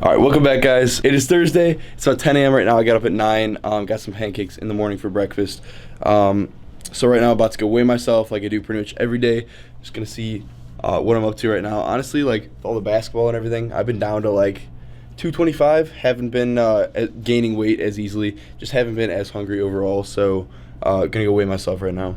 All right, welcome back, guys. It is Thursday. It's about 10 a.m. right now. I got up at 9. Got some pancakes in the morning for breakfast. So right now, I'm about to go weigh myself like I do pretty much every day. Just gonna see what I'm up to right now. Honestly, like with all the basketball and everything, I've been down to like 225. Haven't been gaining weight as easily. Just haven't been as hungry overall. So gonna go weigh myself right now.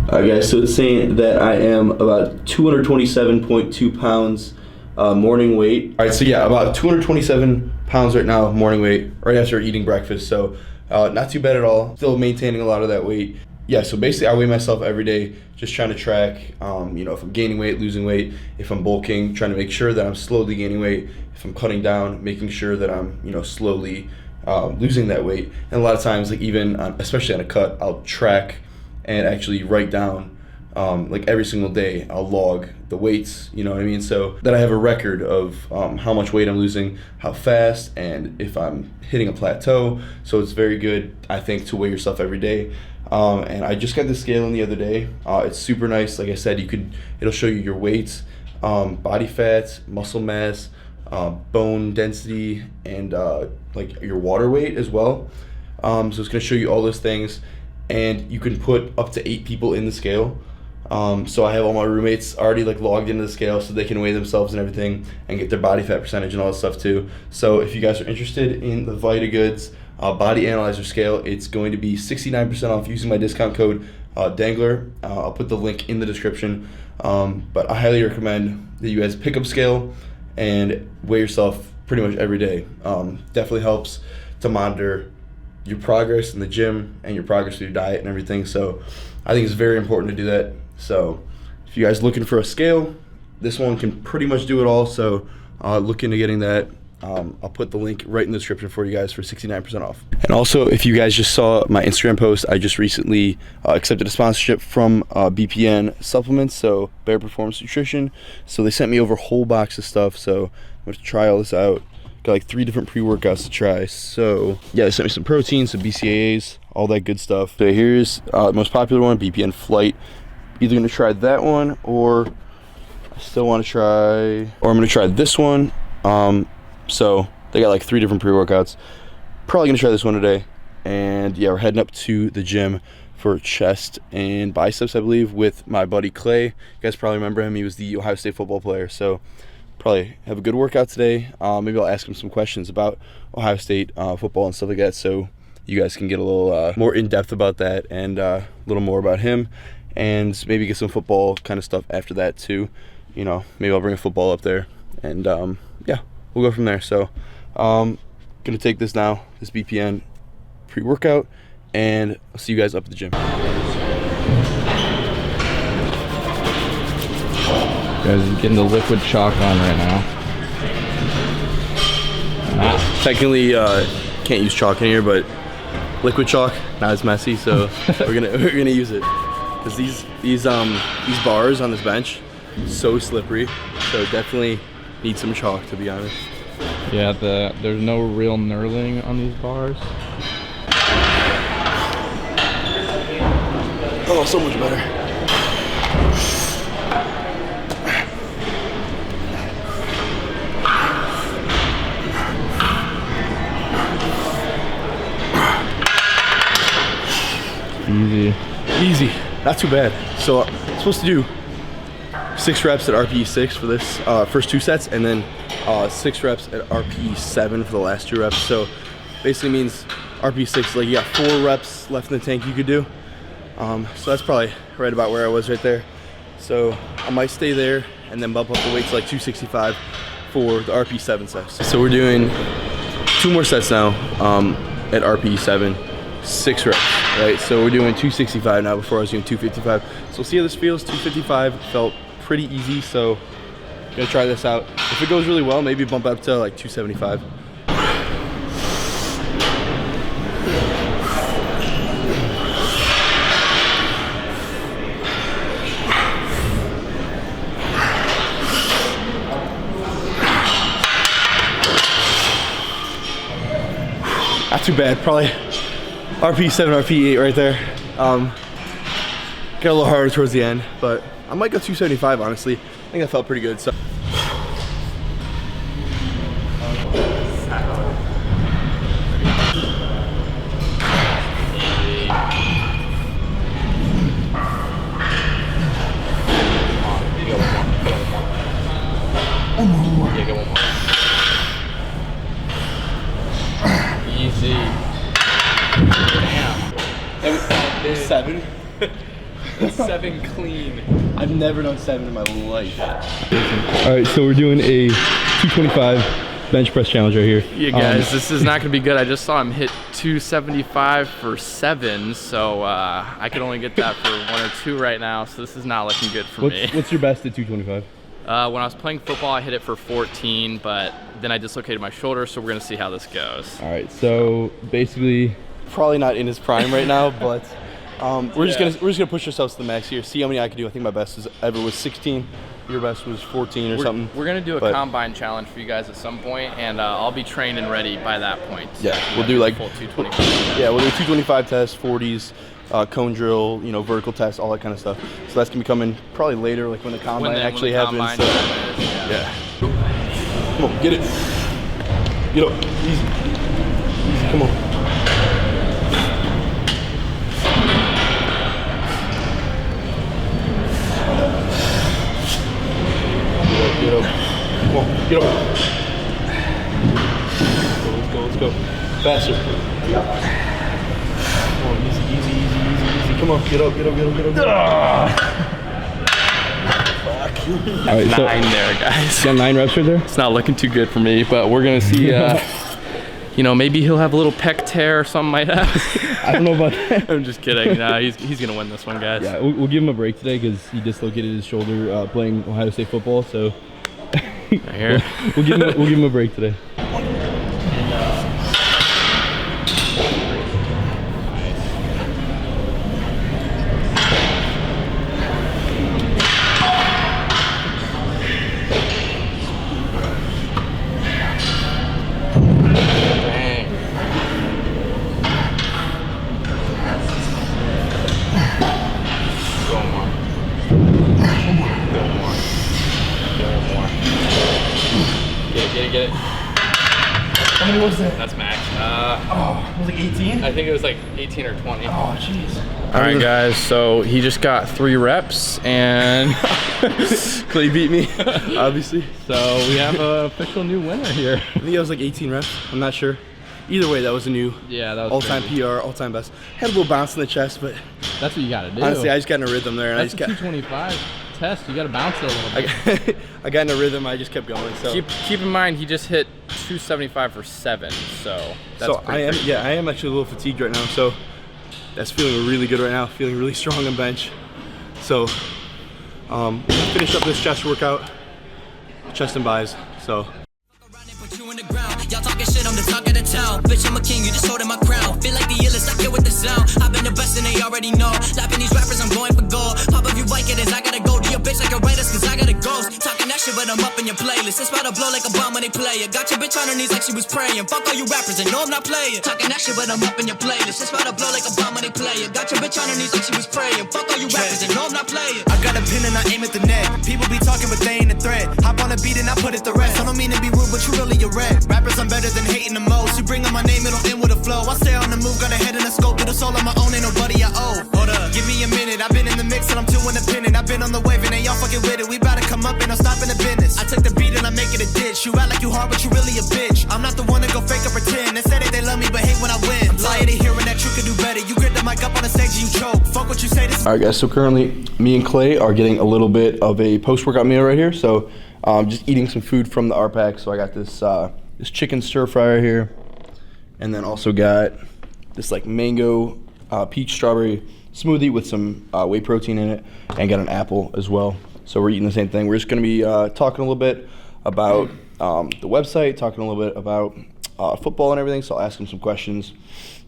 Alright guys, so it's saying that I am about 227.2 pounds morning weight. Alright, so yeah, about 227 pounds right now morning weight, right after eating breakfast. So not too bad at all. Still maintaining a lot of that weight. Yeah, so basically I weigh myself every day, just trying to track, if I'm gaining weight, losing weight, if I'm bulking, trying to make sure that I'm slowly gaining weight, if I'm cutting down, making sure that I'm, slowly losing that weight. And a lot of times, like even, especially on a cut, I'll track and actually write down, like every single day, I'll log the weights, you know what I mean? So that I have a record of how much weight I'm losing, how fast, and if I'm hitting a plateau. So it's very good, I think, to weigh yourself every day. And I just got the scale in the other day. It's super nice. Like I said, it'll show you your weights, body fat, muscle mass, bone density, and like your water weight as well. So it's gonna show you all those things. And you can put up to 8 people in the scale. So I have all my roommates already like logged into the scale so they can weigh themselves and everything and get their body fat percentage and all that stuff too. So if you guys are interested in the VitaGoods Body Analyzer scale, it's going to be 69% off using my discount code Dangler. I'll put the link in the description. But I highly recommend that you guys pick up scale and weigh yourself pretty much every day. Definitely helps to monitor your progress in the gym and your progress with your diet and everything. So I think it's very important to do that. So if you guys looking for a scale, this one can pretty much do it all. So look into getting that. I'll put the link right in the description for you guys for 69% off. And also, if you guys just saw my Instagram post, I just recently accepted a sponsorship from BPN Supplements, so Bare Performance Nutrition. So they sent me over a whole box of stuff. So I'm going to try all this out. Got like 3 different pre-workouts to try. So yeah, they sent me some protein, some BCAAs, all that good stuff. So here's the most popular one, BPN Flight. Either gonna try that one, or I still want to try, or I'm gonna try this one. So they got like 3 different pre-workouts. Probably gonna try this one today. And yeah, we're heading up to the gym for chest and biceps, I believe, with my buddy Clay. You guys probably remember him. He was the Ohio State football player. So probably have a good workout today. Maybe I'll ask him some questions about Ohio State football and stuff like that, so you guys can get a little more in-depth about that and a little more about him, and maybe get some football kind of stuff after that too. Maybe I'll bring a football up there, and yeah, we'll go from there. So gonna take this now, this BPN pre-workout, and I'll see you guys up at the gym. Guys are getting the liquid chalk on right now. Technically, can't use chalk in here, but liquid chalk, not as messy, so we're gonna use it. Cause these bars on this bench, so slippery, so definitely need some chalk, to be honest. Yeah, there's no real knurling on these bars. Oh, so much better. Easy, not too bad. So I'm supposed to do 6 reps at RPE 6 for this first 2 sets, and then 6 reps at RPE 7 for the last 2 reps. So basically means RPE 6, like you got 4 reps left in the tank you could do. So that's probably right about where I was right there. So I might stay there and then bump up the weight to like 265 for the RPE 7 sets. So we're doing 2 more sets now at RPE 7, 6 reps. Right, so we're doing 265 now. Before I was doing 255. So we'll see how this feels. 255 felt pretty easy, so I'm gonna try this out. If it goes really well, maybe bump up to like 275. Not too bad, probably RP 7, RP 8 right there. Got a little harder towards the end, but I might go 275 honestly. think that felt pretty good. So. Yeah, get one more. Easy. Damn. 7. 7 clean. I've never done 7 in my life. All right, so we're doing a 225 bench press challenge right here. Yeah, guys, this is not going to be good. I just saw him hit 275 for 7, so I could only get that for 1 or 2 right now, so this is not looking good for me. What's your best at 225? When I was playing football, I hit it for 14, but then I dislocated my shoulder, so we're going to see how this goes. All right, so basically, probably not in his prime right now, but we're just gonna push ourselves to the max here. See how many I can do. I think my best ever was 16. Your best was 14 or something. We're gonna do a combine challenge for you guys at some point, and I'll be trained and ready by that point. Yeah, we'll do like full 225. Yeah, we'll do 225 tests, 40s, cone drill, you know, vertical tests, all that kind of stuff. So that's gonna be coming probably later, like when the combine actually happens. Yeah. Come on, get it. Get up. Easy. Easy. Come on. Get up. Come on, get up. Let's go. Faster. Come on, easy. Come on, get up. Fuck. All right, 9 there, guys. Got 9 reps right there? It's not looking too good for me, but we're gonna see. You know, maybe he'll have a little pec tear or something might happen. I don't know about that. I'm just kidding. No, he's gonna win this one, guys. Yeah, we'll give him a break today because he dislocated his shoulder playing Ohio State football. So right here. we'll give him a break today. Get it. How many was that? That's max. It was like 18? I think it was like 18 or 20. Oh, jeez. All right, guys, so he just got 3 reps, and Clay beat me, obviously. So we have an official new winner here. I think that was like 18 reps. I'm not sure. Either way, that was a new that was all-time PR, all-time best. Had a little bounce in the chest, but that's what you got to do. Honestly, I just got in a rhythm there, and that's I just got 225 test. You got to bounce it a little bit. I got in a rhythm. I just kept going. So keep in mind, he just hit 275 for 7. So that's I am actually a little fatigued right now. So that's feeling really good right now. Feeling really strong on bench. So finish up this chest workout, chest and buys. So. Y'all talking shit, I'm the talk of the town. Bitch, I'm a king, you just holding my crown. Feel like the illest, I kill with the sound. I've been the best and they already know. Lapping these rappers, I'm going for gold. Pop if you like it, is I gotta go. Do your bitch like a writers, cause I got a ghost. Talking that shit, but I'm up in your playlist. It's about to blow like a bomb when they play it. Got your bitch on her knees like she was praying. Fuck all you rappers and no, I'm not playing. Talking that shit, but I'm up in your playlist. It's about to blow like a bomb when they play it. Got your bitch on her knees like she was praying. Fuck all you rappers and no, I'm not playing. I got a pin and I aim at the neck. People be talking, but they ain't a threat. Hop on a beat and I put it to rest. I don't mean to be rude, but you really a rat. Rappers, I'm better than hating the most. You bring up my name, it'll end with a flow. I stay on the move, got a head and a scope. Do the soul on my own, ain't nobody I owe. Hold up, give me a minute. I've been in the mix and I'm too independent. I've been on the wave and they all fucking with it. We bout to come up and I'm stopping the business. I took the beat and I make it a ditch. You act like you hard, but you really a bitch. I'm not the one to go fake or pretend. They say that they love me, but hate when I win. I'm tired of hearing that you could do better. You grip the mic up on the stage and you choke. Fuck what you say. This. All right, guys. So currently, me and Clay are getting a little bit of a post-workout meal right here. So just eating some food from the RPAC. So I got this this chicken stir fry right here, and then also got this like mango peach strawberry smoothie with some whey protein in it, and got an apple as well. So we're eating the same thing. We're just gonna be talking a little bit about the website, talking a little bit about football and everything. So I'll ask him some questions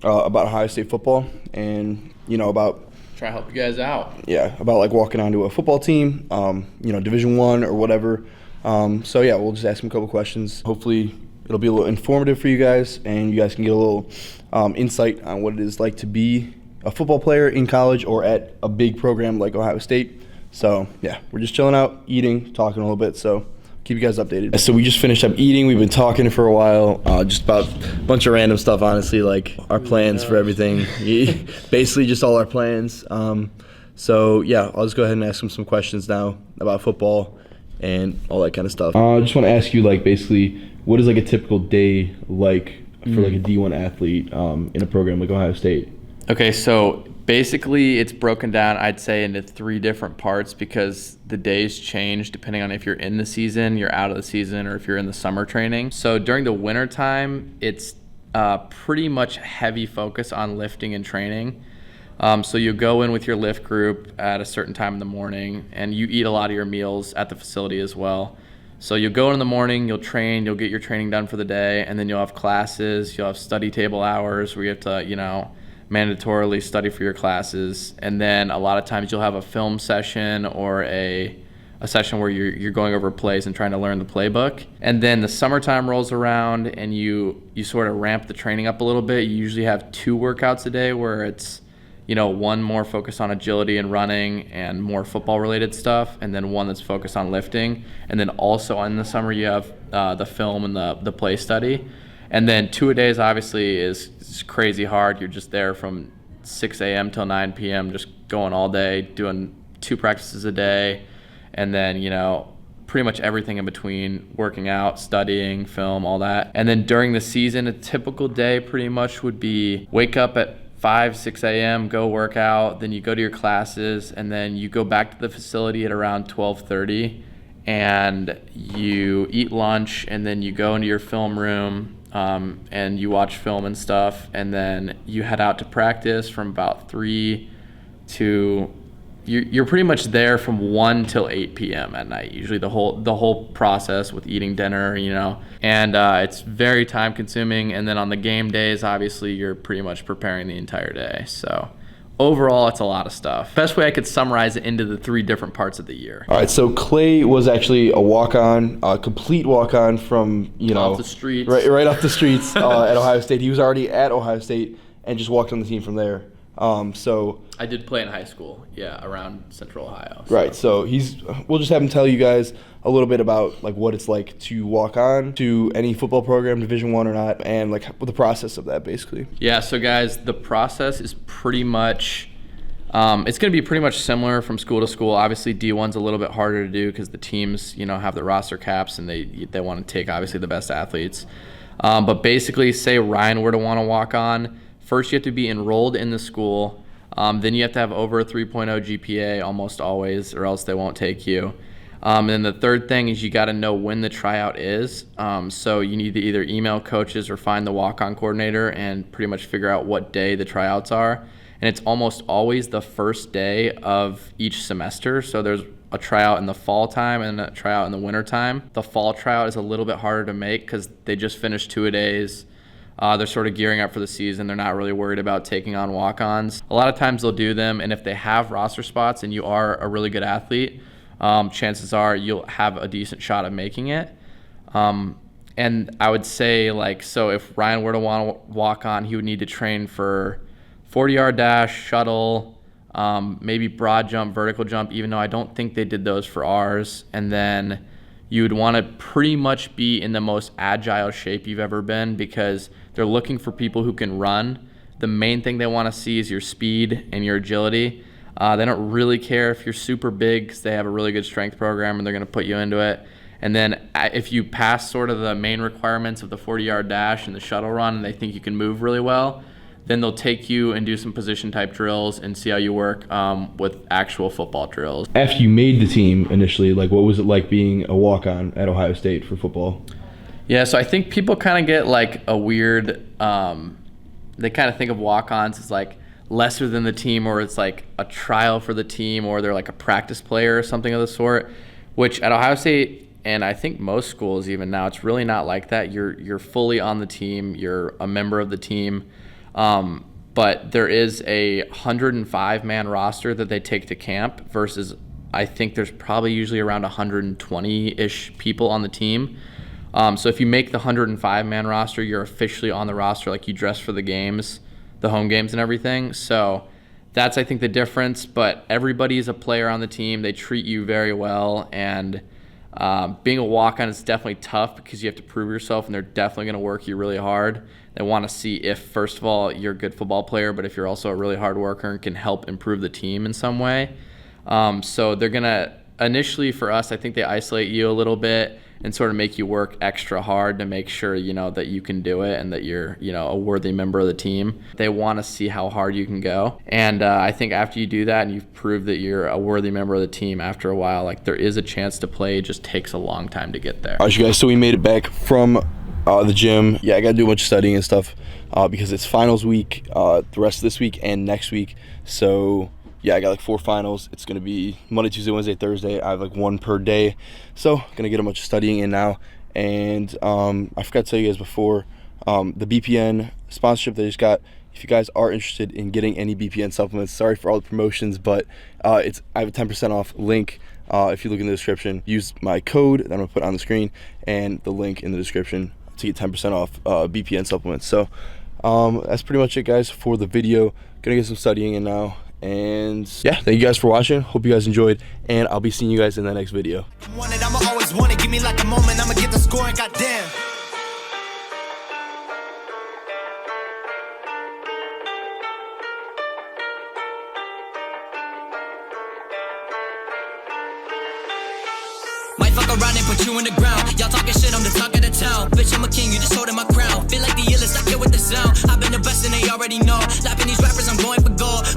about Ohio State football, and about try to help you guys out. Yeah, about like walking onto a football team, Division I or whatever. So yeah, we'll just ask him a couple questions. Hopefully it'll be a little informative for you guys, and you guys can get a little insight on what it is like to be a football player in college or at a big program like Ohio State. So yeah, we're just chilling out, eating, talking a little bit. So keep you guys updated. So we just finished up eating. We've been talking for a while, just about a bunch of random stuff, honestly, like our plans for everything. Basically just all our plans. So yeah, I'll just go ahead and ask him some questions now about football and all that kind of stuff. I just want to ask you, like, basically, what is like a typical day like for like a D1 athlete in a program like Ohio State? Okay, so basically it's broken down, I'd say, into 3 different parts because the days change depending on if you're in the season, you're out of the season, or if you're in the summer training. So during the winter time, it's pretty much heavy focus on lifting and training. So you go in with your lift group at a certain time in the morning, and you eat a lot of your meals at the facility as well. So you'll go in the morning, you'll train, you'll get your training done for the day, and then you'll have classes, you'll have study table hours where you have to, mandatorily study for your classes. And then a lot of times you'll have a film session or a session where you're going over plays and trying to learn the playbook. And then the summertime rolls around and you sort of ramp the training up a little bit. You usually have 2 workouts a day where it's, one more focused on agility and running and more football related stuff, and then one that's focused on lifting. And then also in the summer you have the film and the play study. And then 2-a-days obviously is crazy hard. You're just there from 6 a.m. till 9 p.m. just going all day, doing 2 practices a day, and then pretty much everything in between, working out, studying, film, all that. And then during the season, a typical day pretty much would be wake up at 6 a.m., go work out, then you go to your classes, and then you go back to the facility at around 12:30, and you eat lunch, and then you go into your film room, and you watch film and stuff, and then you head out to practice from about 3 to you're pretty much there from 1 till 8 p.m. at night, usually the whole process with eating dinner, and it's very time consuming. And then on the game days, obviously you're pretty much preparing the entire day. So overall, it's a lot of stuff. Best way I could summarize it into the 3 different parts of the year. All right, so Clay was actually a walk-on, a complete walk-on from, off the streets. Right off the streets at Ohio State. He was already at Ohio State and just walked on the team from there. So I did play in high school, around Central Ohio. So. Right, so we'll just have him tell you guys a little bit about like what it's like to walk on to any football program, Division I or not, and like the process of that basically. Yeah, so guys, the process is pretty much it's going to be pretty much similar from school to school. Obviously, D1's a little bit harder to do because the teams, have the roster caps and they want to take obviously the best athletes. But basically, say Ryan were to want to walk on. First, you have to be enrolled in the school. Then you have to have over a 3.0 GPA almost always, or else they won't take you. And then the third thing is you got to know when the tryout is. So you need to either email coaches or find the walk-on coordinator and pretty much figure out what day the tryouts are. And it's almost always the first day of each semester. So there's a tryout in the fall time and a tryout in the winter time. The fall tryout is a little bit harder to make because they just finished 2-a-days. They're sort of gearing up for the season. They're not really worried about taking on walk-ons. A lot of times they'll do them, and if they have roster spots and you are a really good athlete, chances are you'll have a decent shot of making it. And I would say, so if Ryan were to want to walk on, he would need to train for 40-yard dash, shuttle, maybe broad jump, vertical jump, even though I don't think they did those for ours. And then you would want to pretty much be in the most agile shape you've ever been because they're looking for people who can run. The main thing they want to see is your speed and your agility. They don't really care if you're super big because they have a really good strength program and they're going to put you into it. And then if you pass sort of the main requirements of the 40-yard dash and the shuttle run and they think you can move really well, then they'll take you and do some position type drills and see how you work with actual football drills. After you made the team initially, what was it like being a walk-on at Ohio State for football? Yeah, so I think people kind of get a weird, they kind of think of walk-ons as lesser than the team, or it's a trial for the team, or they're a practice player or something of the sort, which at Ohio State, and I think most schools even now, it's really not like that. You're fully on the team, you're a member of the team. But there is a 105-man roster that they take to camp versus I think there's probably usually around 120-ish people on the team. So if you make the 105-man roster, you're officially on the roster, you dress for the games, the home games and everything. So that's, I think, the difference. But everybody's a player on the team. They treat you very well. And being a walk-on is definitely tough because you have to prove yourself, and they're definitely going to work you really hard. They want to see if, first of all, you're a good football player, but if you're also a really hard worker and can help improve the team in some way. So they're going to, initially for us, I think they isolate you a little bit and sort of make you work extra hard to make sure, you know, that you can do it and that you're, you know, a worthy member of the team. They want to see how hard you can go. And I think after you do that and you've proved that you're a worthy member of the team, after a while, like, there is a chance to play. It just takes a long time to get there. All right, you guys, so we made it back from the gym. Yeah, I got to do a bunch of studying and stuff because it's finals week the rest of this week and next week. So yeah, I got like 4 finals. It's gonna be Monday, Tuesday, Wednesday, Thursday. I have like 1 per day, so gonna get a bunch of studying in now. And I forgot to tell you guys before, the BPN sponsorship they just got. If you guys are interested in getting any BPN supplements, sorry for all the promotions, but I have a 10% off link. If you look in the description, use my code that I'm gonna put on the screen and the link in the description to get 10% off BPN supplements. So that's pretty much it, guys, for the video. Gonna get some studying in now. And yeah, thank you guys for watching. Hope you guys enjoyed, and I'll be seeing you guys in the next video. Want it, I'ma always want it. Give me like a moment, I'ma get the score and goddamn. Might fuck around and put you in the ground. Y'all talking shit, I'm the talk of the town. Bitch, I'm a king, you just holding my crown. Feel like the illest, I kill with the sound. I've been the best and they already know. Lapping these rappers, I'm going for gold.